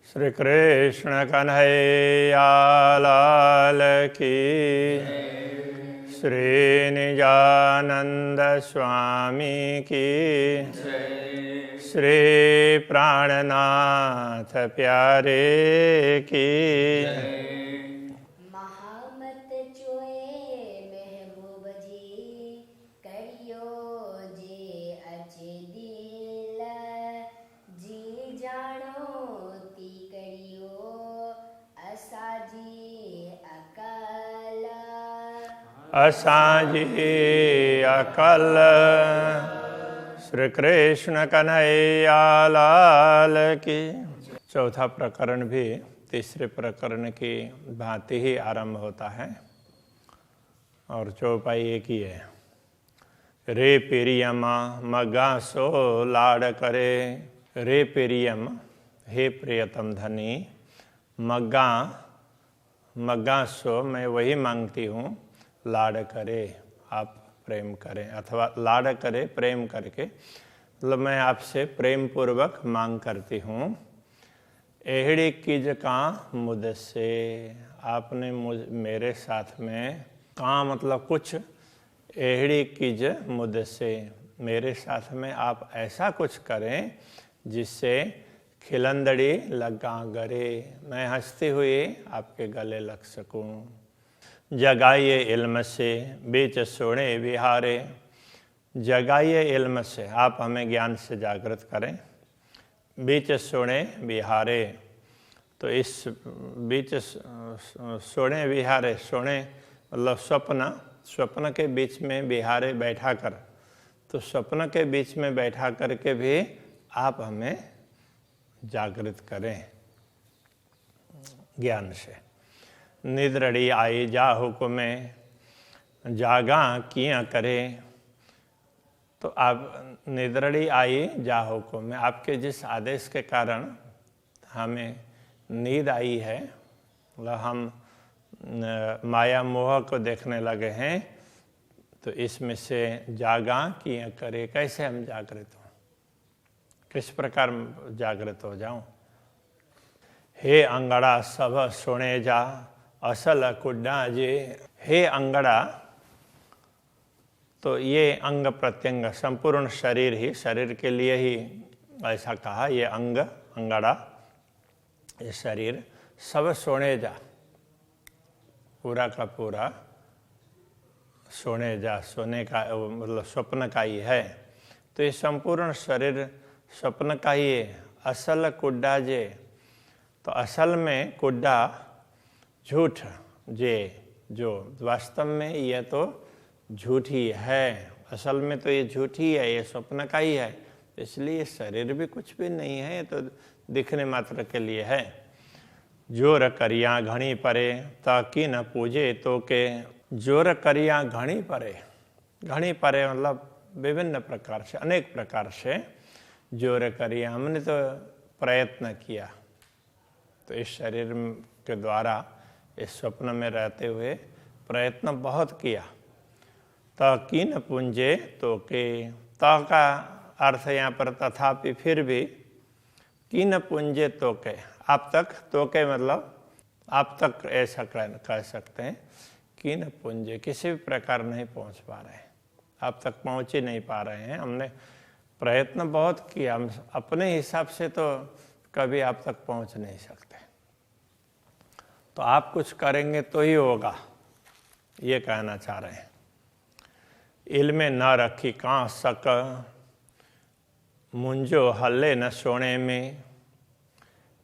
श्री कृष्ण कन्हैया लाल की, श्री निजानंद स्वामी की, श्री प्राणनाथ प्यारे की। महामत चोए महबूब जी करियो जे अचे दिल जी जानो ती करियो असाजी अकल असांजी अकल। श्री कृष्ण कन्हैया लाल की। चौथा प्रकरण भी तीसरे प्रकरण की भांति ही आरंभ होता है और चौपाई एक ही है। रे प्रियम मगा सो लाड करे। रे प्रियम, हे प्रियतम धनी। मगा, मगा सो मैं वही मांगती हूँ, लाड करे आप प्रेम करें, अथवा लाड करे प्रेम करके, मतलब मैं आपसे प्रेम पूर्वक मांग करती हूँ। एहड़ी किज का मुझसे, आपने मेरे साथ में, का मतलब कुछ, एहड़ी किज मुझसे, मेरे साथ में आप ऐसा कुछ करें जिससे खिलंदड़ी लगा गरे, मैं हंसती हुई आपके गले लग सकूं। जगाइए इल्म से बीच सोने विहारे। जगाइए इल्म से, आप हमें ज्ञान से जागृत करें। बीच सोने विहारे, तो इस बीच सोने विहारे, सोने मतलब स्वप्न, स्वप्न के बीच में विहारे बैठा कर, तो स्वप्न के बीच में बैठा करके भी आप हमें जागृत करें ज्ञान से। निद्रड़ी आई जा हुक्मे, जागा किया करे। तो आप निद्रड़ी आई जा हुक्मे, आपके जिस आदेश के कारण हमें नींद आई है, मतलब हम माया मोह को देखने लगे हैं, तो इसमें से जागा किया करे, कैसे हम जागृत हों, किस प्रकार जागृत हो जाऊं। हे अंगड़ा सब सुने जा, असल कुड्डा जे। हे अंगड़ा, तो ये अंग प्रत्यंग संपूर्ण शरीर ही, शरीर के लिए ही ऐसा कहा, ये अंग अंगड़ा, ये शरीर सब सोने जा, पूरा का पूरा सोने जा, सोने का मतलब स्वप्न का ही है। तो ये संपूर्ण शरीर स्वप्न का ही है। असल कुड्डा जे, तो असल में कुड्डा झूठ, जे जो वास्तव में यह तो झूठ ही है, असल में तो ये झूठ ही है, ये स्वप्न का ही है, इसलिए शरीर भी कुछ भी नहीं है, ये तो दिखने मात्र के लिए है। जोर करिया घणी परे, ताकि न पूजे तो के। जोर करिया घणी परे, घणी परे मतलब विभिन्न प्रकार से, अनेक प्रकार से जोर करिया, हमने तो प्रयत्न किया, तो इस शरीर के द्वारा इस स्वप्न में रहते हुए प्रयत्न बहुत किया। ताकि न पूंजे तो के, ता का अर्थ यहाँ पर तथापि, फिर भी, कि न पूंजे तो के, आप तक, तो के मतलब आप तक ऐसा कह सकते हैं, कि न पूंजे, किसी भी प्रकार नहीं पहुँच पा रहे हैं, आप तक पहुँच ही नहीं पा रहे हैं। हमने प्रयत्न बहुत किया, हम अपने हिसाब से तो कभी आप तक पहुँच नहीं सकते, तो आप कुछ करेंगे तो ही होगा, ये कहना चाह रहे हैं। इल्मे न रखी का सक, मुंजो हल्ले न सोने में।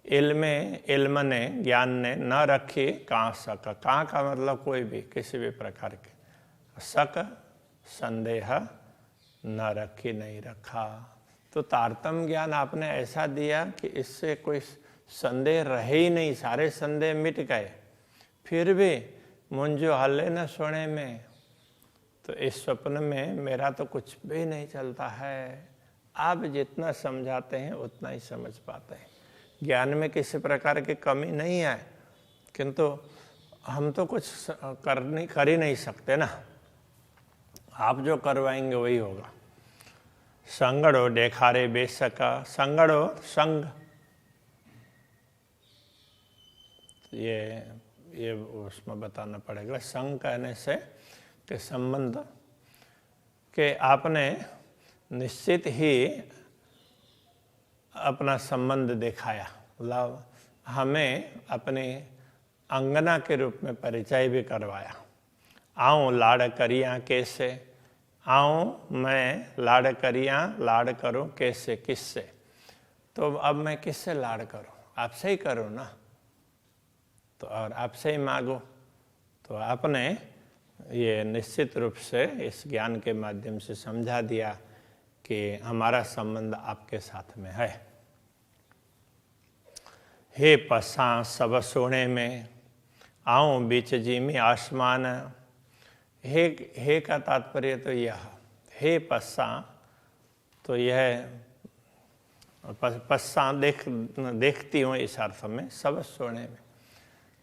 इल्मे, इल्म ने, ज्ञान ने, न रखी का सक, का मतलब कोई भी, किसी भी प्रकार के, सक संदेह, न रखी नहीं रखा, तो तारतम्य ज्ञान आपने ऐसा दिया कि इससे कोई संदेह रहे ही नहीं, सारे संदेह मिट गए। फिर भी मुंजो हल्ले न सोने में, तो इस स्वप्न में मेरा तो कुछ भी नहीं चलता है। आप जितना समझाते हैं उतना ही समझ पाते हैं, ज्ञान में किसी प्रकार की कमी नहीं है, किंतु हम तो कुछ कर ही नहीं सकते ना, आप जो करवाएंगे वही होगा। संगड़ो देखारे बेसका, संगड़ो संग, ये उसमें बताना पड़ेगा। संग कहने से कि संबंध, कि आपने निश्चित ही अपना संबंध दिखाया, मतलब हमें अपने अंगना के रूप में परिचय भी करवाया। आऊँ लाड़ करियाँ कैसे, आऊँ मैं लाड़ करियाँ, लाड़ करूँ कैसे, किससे। तो अब मैं किससे लाड़ करूँ? आपसे ही करूँ ना, तो और आपसे ही मांगो। तो आपने ये निश्चित रूप से इस ज्ञान के माध्यम से समझा दिया कि हमारा संबंध आपके साथ में है। हे पस्सा सब सोने में, आऊँ बीच जीमी आसमान। हे का तात्पर्य तो यह, हे पस्सा, तो यह पस्सा देखती हूँ इस अर्थ में, सब सोने में।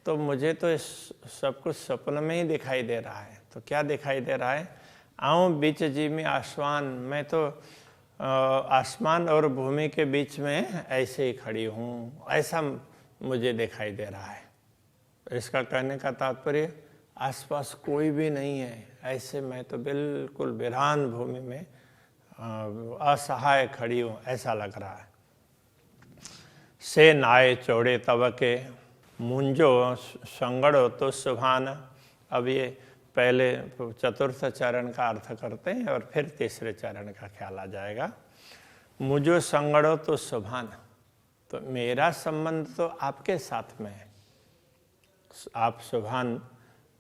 तो मुझे तो इस सब कुछ स्वप्न में ही दिखाई दे रहा है। तो क्या दिखाई दे रहा है? आऊँ बीच जीमी आसमान, मैं तो आसमान और भूमि के बीच में ऐसे ही खड़ी हूँ, ऐसा मुझे दिखाई दे रहा है। इसका कहने का तात्पर्य आसपास कोई भी नहीं है, ऐसे मैं तो बिल्कुल वीरान भूमि में असहाय खड़ी हूँ, ऐसा लग रहा है। से नाये चौड़े तब के, मुंजो संगड़ो तो सुभान। अब ये पहले चतुर्थ चरण का अर्थ करते हैं और फिर तीसरे चरण का ख्याल आ जाएगा। मुझो संगड़ो तो सुभान, तो मेरा संबंध तो आपके साथ में है। आप सुभान,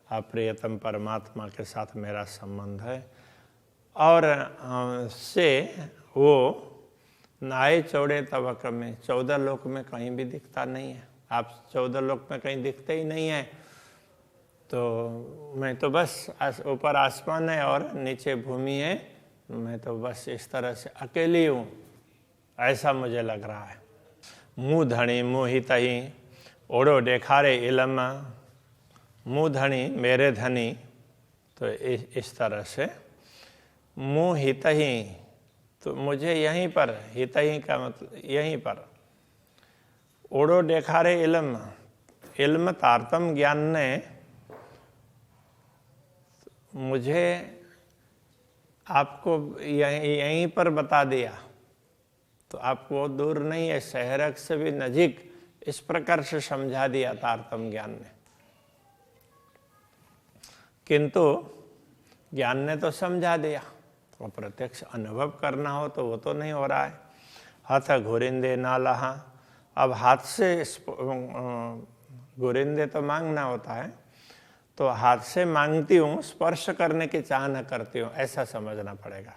आप प्रियतम परमात्मा के साथ मेरा संबंध है। और से वो नाये चौड़े तबक में, 14 लोक में कहीं भी दिखता नहीं है। आप 14 लोक में कहीं दिखते ही नहीं है। तो मैं तो बस ऊपर आसमान है और नीचे भूमि है, मैं तो बस इस तरह से अकेली हूँ, ऐसा मुझे लग रहा है। मुँह धनी मोहित ही, ओढ़ो देखारे इलम। मुँह धनी मेरे धनी, तो इस तरह से मुँह हित ही, तो मुझे यहीं पर, हित ही का मतलब यहीं पर। ओढ़ो देखारे इल्म, इल्म तारतम ज्ञान ने मुझे आपको यहीं पर बता दिया। तो आपको दूर नहीं है, शहरक से भी नजीक, इस प्रकार से समझा दिया तारतम ज्ञान ने। किंतु ज्ञान ने तो समझा दिया, तो प्रत्यक्ष अनुभव करना हो तो वो तो नहीं हो रहा है। हाथ घुरिंदे ना लहा, अब हाथ से घुरिंदे तो मांगना होता है, तो हाथ से मांगती हूँ, स्पर्श करने की चाह न करती हूँ, ऐसा समझना पड़ेगा।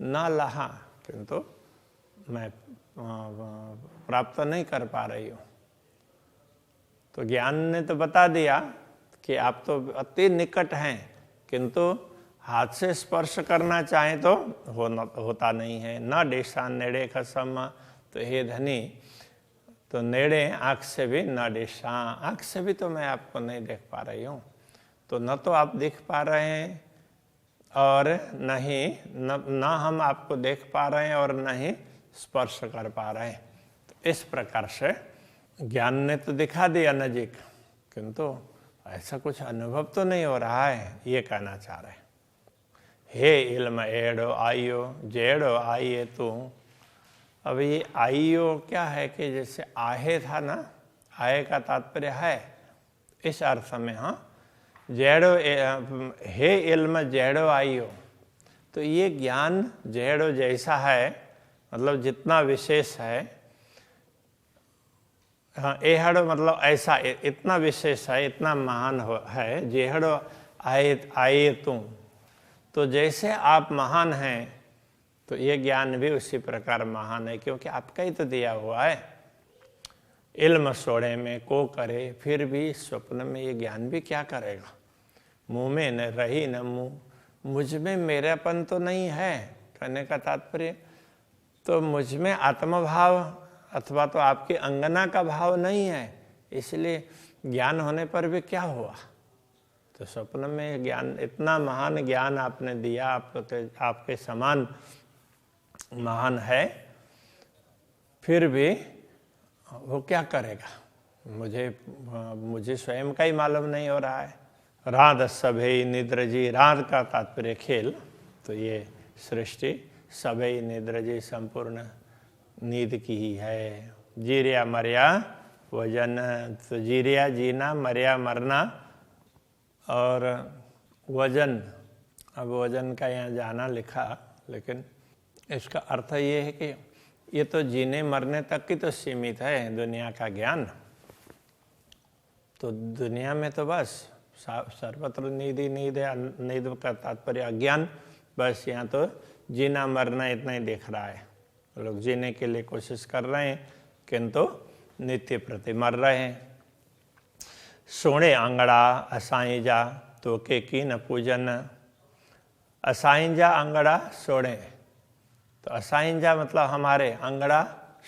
ना लहा, किंतु मैं प्राप्त नहीं कर पा रही हूँ। तो ज्ञान ने तो बता दिया कि आप तो अति निकट हैं, किंतु हाथ से स्पर्श करना चाहें तो होता नहीं है। न डेशान नेड़े खसम, तो हे धनी, तो नेड़े आँख से भी, न डेशा, आँख से भी तो मैं आपको नहीं देख पा रही हूँ। तो न तो आप दिख पा रहे हैं और न हम आपको देख पा रहे हैं और न ही स्पर्श कर पा रहे हैं। तो इस प्रकार से ज्ञान ने तो दिखा दिया नजीक, किंतु ऐसा कुछ अनुभव तो नहीं हो रहा है, ये कहना चाह रहे हैं। हे इल्म एड़ो आइयो, जेड़ो आइए तू। अब ये आइयो क्या है कि जैसे आहे था ना, आए का तात्पर्य है, इस अर्थ में। हाँ, जेड़ो, हे इल्म जेड़ो आइयो, तो ये ज्ञान जेड़ो जैसा है, मतलब जितना विशेष है। हाँ, एहड़ो मतलब ऐसा, इतना विशेष है, इतना महान है। जेहड़ो आए तुम, तो जैसे आप महान हैं, तो ये ज्ञान भी उसी प्रकार महान है, क्योंकि आपका ही तो दिया हुआ है। इल्म सोड़े में को करे, फिर भी स्वप्न में ये ज्ञान भी क्या करेगा। मुँह में न रही न मुँह, मुझ में मेरापन तो नहीं है, कहने का तात्पर्य तो मुझ में आत्मभाव अथवा तो आपकी अंगना का भाव नहीं है, इसलिए ज्ञान होने पर भी क्या हुआ। तो स्वप्न में ज्ञान, इतना महान ज्ञान आपने दिया, आपके समान महान है, फिर भी वो क्या करेगा। मुझे स्वयं का ही मालूम नहीं हो रहा है। रात सभे निद्र जी, रात का तात्पर्य खेल, तो ये सृष्टि सभे निद्र जी संपूर्ण नींद की ही है। जीरिया मरिया वजन, तो जीरिया जीना, मरिया मरना, और वजन, अब वजन का यहाँ जाना लिखा, लेकिन इसका अर्थ ये है कि ये तो जीने मरने तक की तो सीमित है दुनिया का ज्ञान। तो दुनिया में तो बस सर्वत्र नींद ही नींद है। नींद का तात्पर्य अज्ञान, बस यहाँ तो जीना मरना इतना ही दिख रहा है। लोग जीने के लिए कोशिश कर रहे हैं किंतु नित्य प्रति मर रहे हैं। सोने आंगड़ा असाई जा तो के की न पूजन, असाई जा अंगड़ा सोने, तो असाई जा मतलब हमारे, अंगड़ा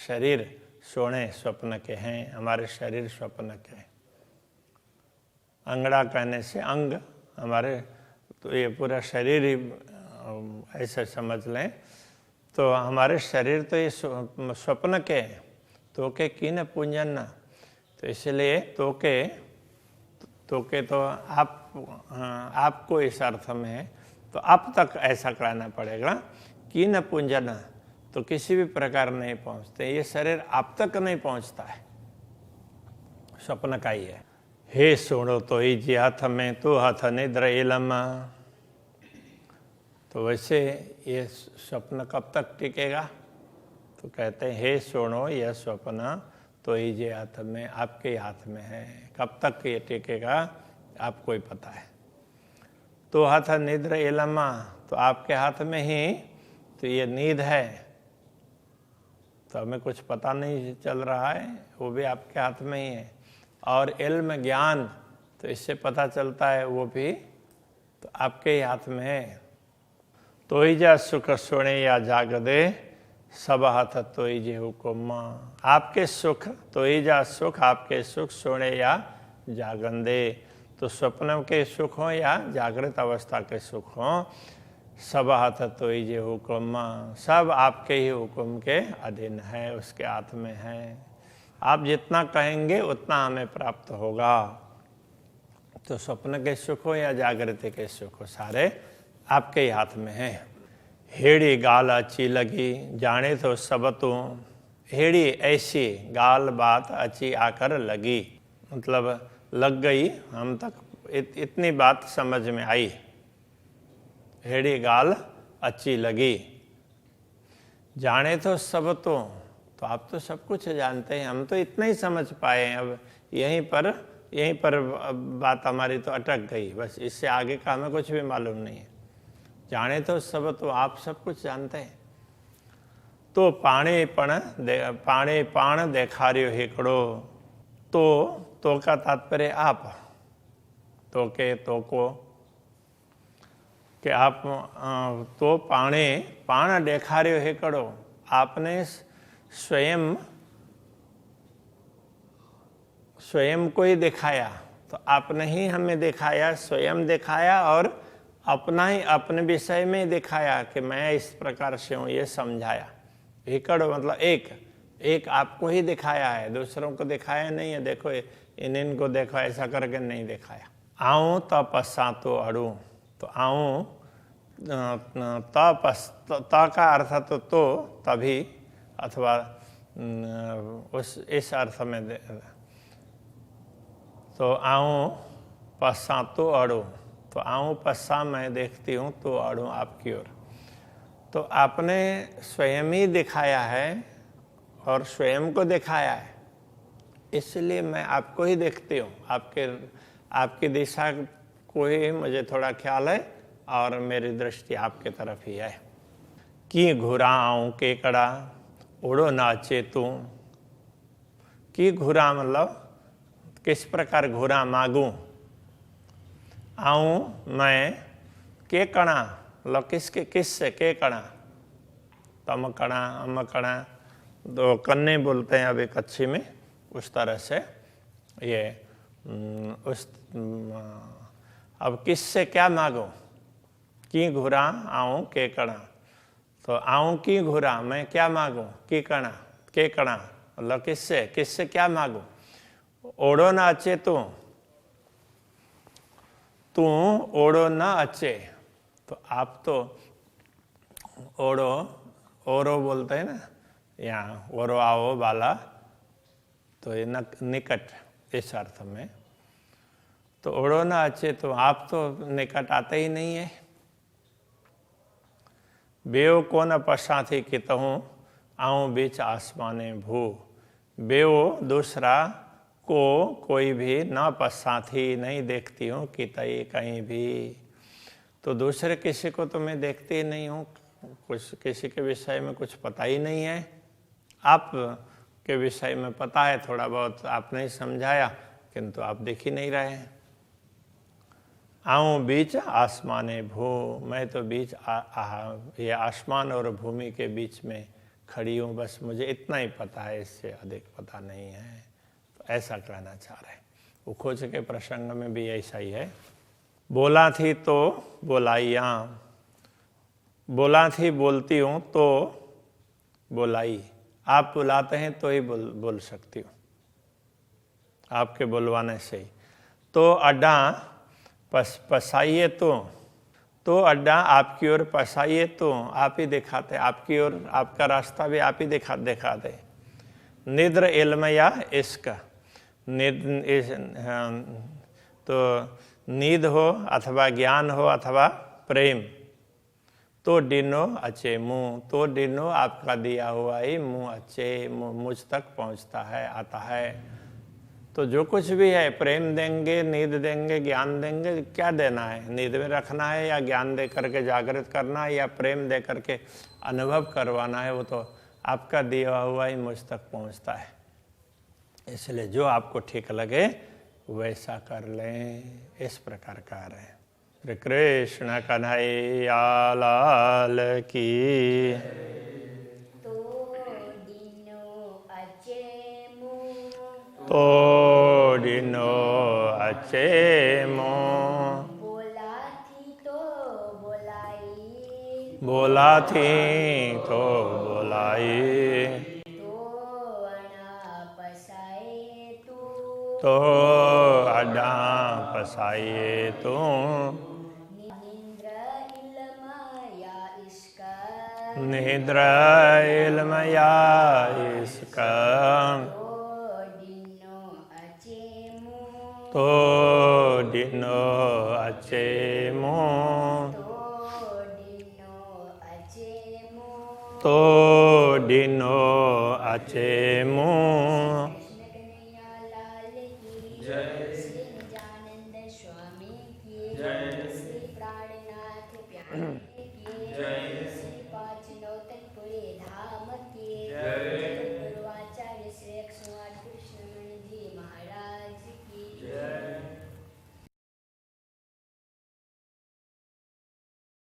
शरीर, सोने स्वप्न के हैं, हमारे शरीर स्वप्न के हैं। अंगड़ा कहने से अंग हमारे, तो ये पूरा शरीर ही ऐसे समझ लें, तो हमारे शरीर तो ये स्वप्न के हैं। तो के की न पूजन, तो इसलिए तो के तो आपको इस अर्थ में है, तो आप तक ऐसा कराना पड़ेगा। की न पूजन, तो किसी भी प्रकार नहीं पहुंचते, ये शरीर आप तक नहीं पहुंचता है, स्वप्न का ही है। हे सोणो तो ही जी हाथ में तो हाथ निद्र इलम, तो वैसे ये स्वप्न कब तक टिकेगा? तो कहते हैं हे सोणो, यह स्वप्न तो ही जी हाथ में, आपके हाथ में है। कब तक ये टिकेगा आपको ही पता है। तो हाथ निद्र इलमा, तो आपके हाथ में ही तो ये नींद है, तो हमें कुछ पता नहीं चल रहा है, वो भी आपके हाथ में ही है। और इल्म ज्ञान, तो इससे पता चलता है वो भी तो आपके ही हाथ में है। तो ही जा सुख सोने या जागदे, सब हाथ तो ही जे हुक्म, आपके सुख तो ही जा सुख, आपके सुख सोने या जागंदे, तो स्वप्न के सुख हो या जागृत अवस्था के सुख हो, सब हाथ तो ही जे हुक्म, सब आपके ही हुक्म के अधीन है, उसके हाथ में है। आप जितना कहेंगे उतना हमें प्राप्त होगा। तो स्वप्न के सुख हो या जागृति के सुख हो, सारे आपके ही हाथ में है। हेड़ी गाल अच्छी लगी, जाने तो सब तू, हेड़ी ऐसी गाल बात अच्छी आकर लगी, मतलब लग गई हम तक, इतनी बात समझ में आई। हेड़ी गाल अच्छी लगी, जाने तो सब तो आप तो सब कुछ जानते हैं, हम तो इतना ही समझ पाए हैं। अब यहीं पर बात हमारी तो अटक गई, बस इससे आगे का हमें कुछ भी मालूम नहीं है। जाने तो सब तो आप सब कुछ जानते हैं। तो पाणे पाण देखा रियो हिकड़ो, तो का तात्पर्य आप, तो के तो को, कि आप तो पाण देखा रियो हिकड़ो, आपने स्वयं को ही दिखाया, तो आपने ही हमें दिखाया, स्वयं दिखाया, और अपना ही अपने विषय में दिखाया कि मैं इस प्रकार से हूँ, ये समझाया। एकड़ मतलब एक आपको ही दिखाया है, दूसरों को दिखाया नहीं है। देखो इनको देखो, ऐसा करके नहीं दिखाया। आऊँ तपस्सा तो अड़ू, तो आऊँ त का अर्थ तो तभी, अथवा इस अर्थ में तो आऊँ पश्चा तो अड़ू, तो आऊँ पश्चा मैं देखती हूँ, तो अड़ू आपकी ओर। तो आपने स्वयं ही दिखाया है और स्वयं को दिखाया है, इसलिए मैं आपको ही देखती हूँ। आपकी दिशा को ही मुझे थोड़ा ख्याल है, और मेरी दृष्टि आपके तरफ ही है। की घुरा आऊँ केकड़ा, उड़ो नाचे तू, की घुरा मतलब किस प्रकार घुरा मांगू, आऊँ मैं, के कणा मतलब किससे, के कणा, तम कणा अम कणा, दो कन्ने बोलते हैं अभी कच्छी में, उस तरह से ये अब किससे क्या मांगो, की घुरा आऊँ के कणा, तो आऊँ की घुरा मैं क्या मांगू, की कणा के कणा मतलब किससे क्या मांगू, ओढ़ो ना अचे तू ओढ़ो ना अचे। तो आप तो ओरो बोलते हैं ना, यहाँ ओरो आओ वाला, तो ये निकट इस अर्थ में। तो ओढ़ो ना अचे, तो आप तो निकट आते ही नहीं है। बेओ को न पसाथी कितहूँ आऊँ बीच आसमाने भू। बेओ दूसरा को कोई भी ना पसाथी नहीं देखती हूँ कितई कहीं भी। तो दूसरे किसी को तो मैं देखती ही नहीं हूँ, कुछ किसी के विषय में कुछ पता ही नहीं है। आप के विषय में पता है थोड़ा बहुत, आपने समझाया, किंतु आप देख ही नहीं रहे हैं। आऊँ बीच आसमाने भू, मैं तो बीच ये आसमान और भूमि के बीच में खड़ी हूँ, बस मुझे इतना ही पता है, इससे अधिक पता नहीं है। तो ऐसा कहना चाह रहे हैं। उखोज के प्रसंग में भी ऐसा ही है। बोला थी तो बोलाइया, बोला थी बोलती हूँ तो बोलाई। आप बुलाते हैं तो ही बोल सकती हूँ, आपके बुलवाने से ही। तो अड्डा पसाइए तो अड्डा आपकी ओर पसाइए तो आप ही दिखाते, आपकी ओर आपका रास्ता भी आप ही दिखाते। निद्र इल्म या इश्क, तो नींद हो अथवा ज्ञान हो अथवा प्रेम, तो डिनो अचे मुँह, तो डिनो आपका दिया हुआ ही मुँह अचे मुझ तक पहुँचता है, आता है। तो जो कुछ भी है, प्रेम देंगे, नींद देंगे, ज्ञान देंगे, क्या देना है? नींद में रखना है या ज्ञान दे करके जागृत करना है या प्रेम दे करके अनुभव करवाना है, वो तो आपका दिया हुआ ही मुझ तक पहुँचता है। इसलिए जो आपको ठीक लगे वैसा कर लें, इस प्रकार का रहे। श्री कृष्ण कन्हैया लाल की। तो डिनो अचे मुँह, बोला थी तो बोलाई। तो अड्डा पसाइए तू, निद्र इल्म या इश्क, तो डिनो अचे मुँह, तो डिनो अचे मुँह।